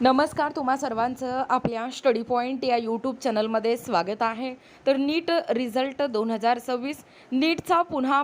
नमस्कार, तुम्हा सर्वांचं आपल्या स्टडी पॉईंट या यूट्यूब चॅनलमध्ये स्वागत आहे। तर नीट रिझल्ट 2026 नीटचा पुन्हा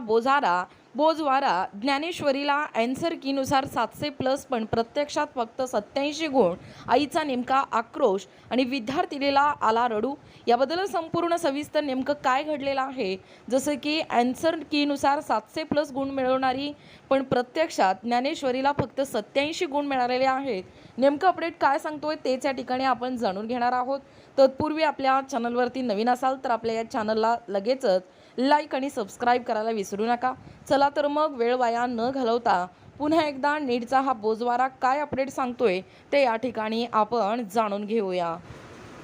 बोजवारा ज्ञानेश्वरीला ॲन्सर कीनुसार 700+ पण प्रत्यक्षात फक्त 87 गुण। आईचा नेमका आक्रोश आणि विद्यार्थिनीला आला रडू। याबद्दल संपूर्ण सविस्तर नेमकं काय घडलेलं आहे, जसं की ॲन्सर कीनुसार 700+ गुण मिळवणारी पण प्रत्यक्षात ज्ञानेश्वरीला फक्त 87 गुण मिळालेले आहेत। नेमकं अपडेट काय सांगतोय तेच या ठिकाणी आपण जाणून घेणार आहोत। तत्पूर्वी आपल्या चॅनलवरती नवीन असाल तर आपल्या या चॅनलला लगेचच लाईक आणि सबस्क्राईब करायला विसरू नका। चला तर मग वेळ वाया न घालवता पुन्हा एकदा नीटचा हा बोजवारा काय अपडेट सांगतोय ते या ठिकाणी आपण जाणून घेऊया।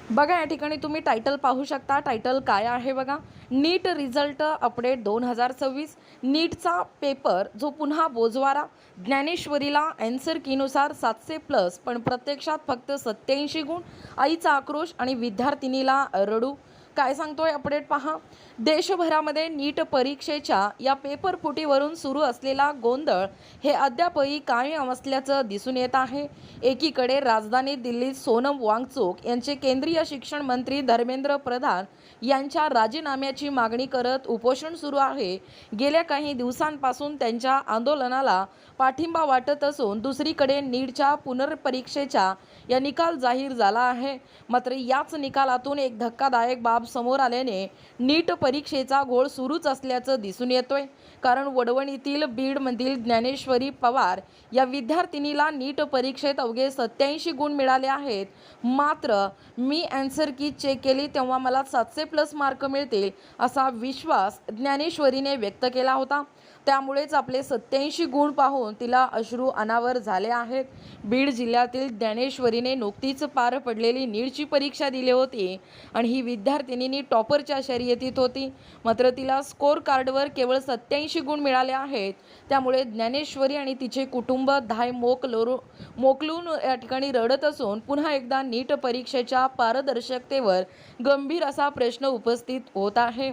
बघा, या ठिकाणी तुम्ही टायटल पाहू शकता। टायटल काय आहे बघा, नीट रिझल्ट अपडेट 2026 नीटचा पेपर जो पुन्हा बोजवारा ज्ञानेश्वरीला ॲन्सर कीनुसार 700+ पण प्रत्यक्षात फक्त 87 गुण। आईचा आक्रोश आणि विद्यार्थिनीला रडू। काय सांगतोय अपडेट पहा। देशभरामध्ये नीट परीक्षेच्या या पेपर फुटीवरून सुरू असलेला गोंधळ हे अद्यापही कायम असल्याचं दिसून येत आहे। एकीकडे राजधानी दिल्लीत सोनम वांगचुक यांचे केंद्रीय शिक्षण मंत्री धर्मेंद्र प्रधान यांच्या राजीनाम्याची मागणी करत उपोषण सुरू आहे। गेल्या काही दिवसांपासून त्यांच्या आंदोलनाला पाठिंबा वाटत असून दुसरीकडे नीटच्या पुनर्परीक्षेचा या निकाल जाहीर झाला आहे। मात्र याच निकालातून एक धक्कादायक बाब समोर आल्याने नीट परीक्षेचा घोळ सुरूच असल्याचं दिसून येतोय। कारण वडवणीतील बीडमधील ज्ञानेश्वरी पवार या विद्यार्थिनीला नीट परीक्षेत अवघे 87 गुण मिळाले आहेत। मात्र मी ॲन्सर की चेक केली तेव्हा मला 700+ मार्क मिळतील असा विश्वास ज्ञानेश्वरीने व्यक्त केला होता। त्यामुळेच आपले 87 गुण पाहून तिला अश्रू अनावर झाले आहेत। बीड जिल्ह्यातील ज्ञानेश्वरीने नुकतीच पार पडलेली नीटची परीक्षा दिली होती आणि ही विद्यार्थिनी टॉपरच्या शर्यतीत होती। मात्र तिला स्कोर कार्डवर केवळ 87 गुण मिळाले आहेत। त्यामुळे ज्ञानेश्वरी आणि तिचे कुटुंब धाय मोकलून या ठिकाणी रडत असून पुन्हा एकदा नीट परीक्षेच्या पारदर्शकतेवर गंभीर असा प्रश्न उपस्थित होत आहे।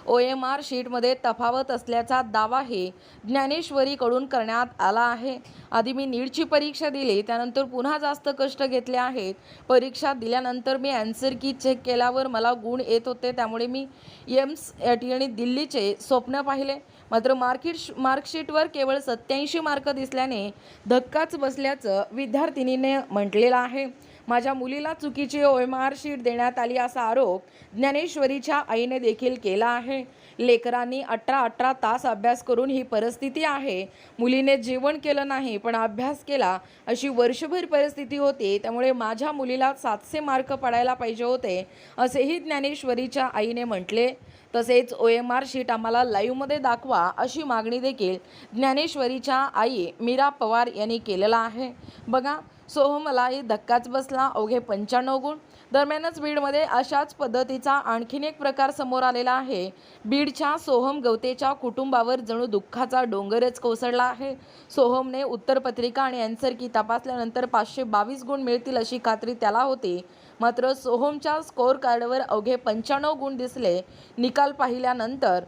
OMR शीटमध्ये तफावत असल्याचा दावाही ज्ञानेश्वरीकडून करण्यात आला आहे। आधी मी नीटची परीक्षा दिली, त्यानंतर पुन्हा जास्त कष्ट घेतले आहेत। परीक्षा दिल्यानंतर मी ॲन्सर की चेक केल्यावर मला गुण येत होते, त्यामुळे मी एम्स या ठिकाणी दिल्लीचे स्वप्न पाहिले। मात्र मार्कशीटवर केवळ 87 मार्क दिसल्याने धक्काच बसल्याचं विद्यार्थिनीने म्हटलेलं आहे। माझ्या मुलीला चुकीची OMR शीट देण्यात आली असा आरोप ज्ञानेश्वरीच्या आईने देखील केला आहे। लेकरांनी 18 तास अभ्यास करून ही परिस्थिती आहे। मुलीने जेवण केलं नाही पण अभ्यास केला अशी वर्षभर परिस्थिती होती। त्यामुळे माझ्या मुलीला 700 मार्क पडायला पाहिजे होते असेही ज्ञानेश्वरीच्या आईने म्हटले। तसेच OMR शीट आम्हाला लाईव्हमध्ये दाखवा अशी मागणी देखील ज्ञानेश्वरीच्या आई मीरा पवार यांनी केलेला आहे। बघा, सोहमलाही धक्काच बसला, अवघे 95 गुण। दरम्यानच बीडमध्ये अशाच पद्धतीचा आणखीन एक प्रकार समोर आलेला आहे। बीडच्या सोहम गवतेच्या कुटुंबावर जणू दुःखाचा डोंगरच कोसळला आहे। सोहमने उत्तरपत्रिका आणि ॲन्सर की तपासल्यानंतर 522 गुण मिळतील अशी खात्री त्याला होती। मात्र सोहमच्या स्कोअर कार्डवर अवघे 95 गुण दिसले। निकाल पाहिल्यानंतर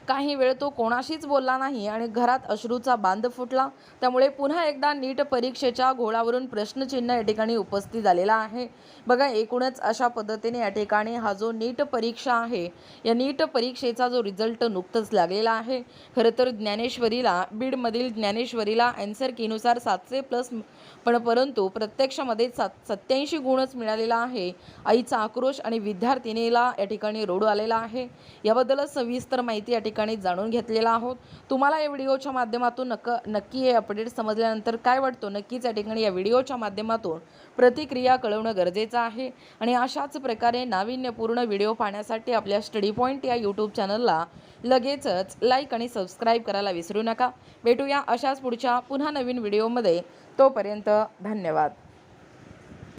काही वेळ तो कोणाशीच बोलला नाही आणि घरात अश्रूचा बांध फुटला। त्यामुळे पुन्हा एकदा नीट परीक्षेच्या घोळावरून प्रश्नचिन्ह या ठिकाणी उपस्थित झालेला आहे। बघा, एकूणच अशा पद्धतीने या ठिकाणी हा जो नीट परीक्षा आहे, या नीट परीक्षेचा जो रिझल्ट नुकतंच लागलेला आहे। खरं तर बीडमधील ज्ञानेश्वरीला ॲन्सर कीनुसार 700+ पण परंतु प्रत्यक्षामध्ये 87 गुणच मिळालेला आहे। आईचा आक्रोश आणि विद्यार्थिनीला या ठिकाणी रडू आलेला आहे। याबद्दलच सविस्तर माहिती या ठिकाणी जाणून घेतलेला आहोत। तुम्हाला या व्हिडिओच्या माध्यमातून नक्की हे अपडेट समजल्यानंतर काय वाटतं, नक्कीच या ठिकाणी या व्हिडिओच्या माध्यमातून प्रतिक्रिया कळवणं गरजेचं आहे। आणि अशाच प्रकारे नाविन्यपूर्ण व्हिडिओ पाहण्यासाठी आपल्या स्टडी पॉईंट या यूट्यूब चॅनलला लगेचच लाईक आणि सबस्क्राईब करायला विसरू नका। भेटूया अशाच पुढच्या पुन्हा नवीन व्हिडिओमध्ये। तोपर्यंत धन्यवाद।